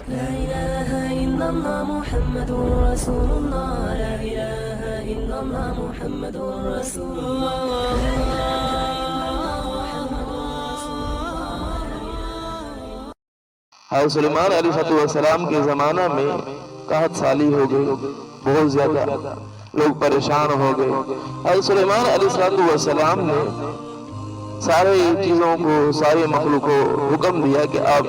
لا إله إلا الله محمد رسول الله لا إله إلا الله محمد رسول الله حضرت سلیمان علیہ السلام کے زمانہ میں قحط سالی ہو گئی، بہت زیادہ لوگ پریشان ہو گئے۔ حضرت سلیمان علیہ السلام نے سارے چیزوں کو، سارے مخلوق کو حکم دیا کہ آپ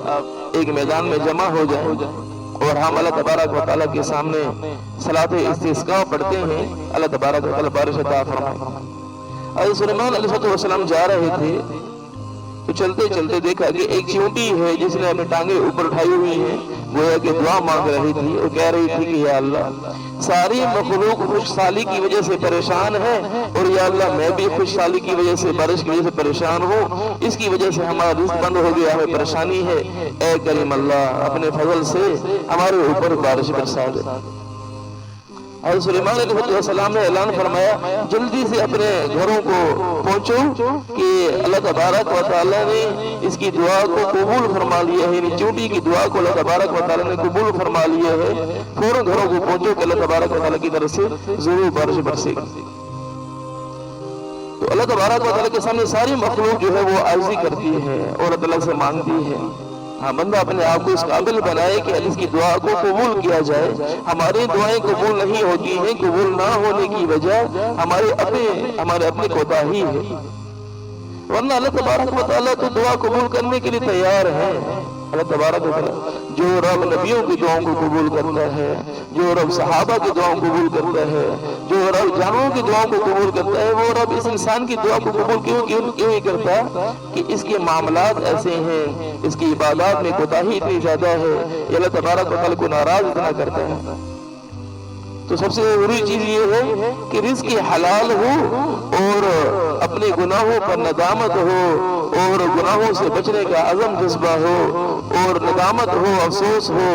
ایک میدان میں جمع ہو جائیں اور ہم اللہ تبارک و تعالیٰ کے سامنے صلاۃ استسقاء پڑھتے ہیں، اللہ تبارک و تعالیٰ بارش عطا فرمائے۔ حضرت سلیمان علیہ السلام جا رہے تھے تو چلتے چلتے دیکھا کہ ایک چیونٹی ہے جس نے اپنے ٹانگیں اوپر اٹھائی ہوئی ہیں، گویا کہ دعا مانگ رہی تھی اور کہہ رہی تھی کہ یا اللہ ساری مخلوق خوش سالی کی وجہ سے پریشان ہے، اور یا اللہ میں بھی خوش سالی کی وجہ سے، بارش کی وجہ سے پریشان ہوں، اس کی وجہ سے ہمارا رزق بند ہو گیا، ہمیں پریشانی ہے، اے کریم اللہ اپنے فضل سے ہمارے اوپر بارش برسا دے۔ حضرت سلیمان علیہ السلام نے اعلان فرمایا جلدی سے اپنے گھروں کو پہنچو کہ اللہ تبارک و تعالیٰ نے اس کی دعا کو قبول فرما لیا ہے، یعنی چونٹی کی دعا کو اللہ تبارک و تعالیٰ نے قبول فرما لیا ہے، فوراً گھروں کو پہنچو کہ اللہ تبارک و تعالیٰ کی طرف سے ضرور بارش برسے گی۔ تو اللہ تبارک و تعالیٰ کے سامنے ساری مخلوق جو ہے وہ عاجزی کرتی ہے اور اللہ سے مانگتی ہے۔ ہاں بندہ اپنے آپ کو اس قابل بنائے کہ اس کی دعا کو قبول کیا جائے۔ ہماری دعائیں قبول نہیں ہوتی ہیں، قبول نہ ہونے کی وجہ ہمارے اپنے کوتاہی ہے، ورنہ اللہ تبارک و تعالیٰ تو دعا قبول کرنے کے لیے تیار ہے۔ اللہ تبارک و تعالیٰ جو رب نبیوں کی دعاؤں کو قبول کرتا ہے، جو رب صحابہ کی دعاؤں کو قبول کرتا ہے، جو رب جانوروں کی دعاؤں کو قبول کرتا ہے، وہ رب اس انسان کی دعا کو قبول کیوں ہی کرتا کہ اس کے معاملات ایسے ہیں، اس کی عبادات میں کوتاہی اتنی زیادہ ہے، یہ اللہ تبارک و تعالیٰ کو ناراض اتنا کرتا ہے۔ تو سب سے ضروری چیز یہ ہے کہ رزق حلال ہو اور اپنے گناہوں پر ندامت ہو اور گناہوں سے بچنے کا عزم جذبہ ہو اور ندامت ہو، افسوس ہو،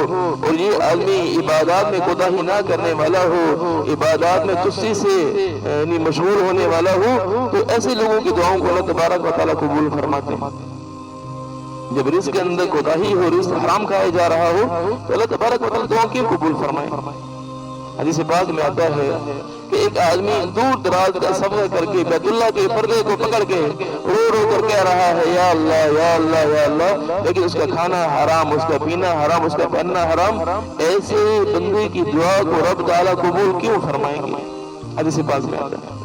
اور یہ آدمی عبادات میں کوتاہی نہ کرنے والا ہو، عبادات میں سستی سے مشغول ہونے والا ہو، تو ایسے لوگوں کی دعاؤں کو اللہ تبارک و تعالیٰ قبول فرماتے ہیں۔ جب رزق کے اندر کوتاہی ہو، رزق حرام کھایا جا رہا ہو، تو اللہ تبارک و تعالیٰ دعاؤں کیوں قبول فرمائے؟ حدیث پاک میں آتا ہے کہ ایک آدمی دور دراز کا سفر کر کے بیت اللہ کے پردے کو پکڑ کے رو رو کر کہہ رہا ہے یا اللہ یا اللہ یا اللہ، لیکن اس کا کھانا حرام، اس کا پینا حرام، اس کا پہننا حرام، ایسے بندے کی دعا کو رب تعالیٰ قبول کیوں فرمائیں گے؟ حدیث پاک میں آتا ہے۔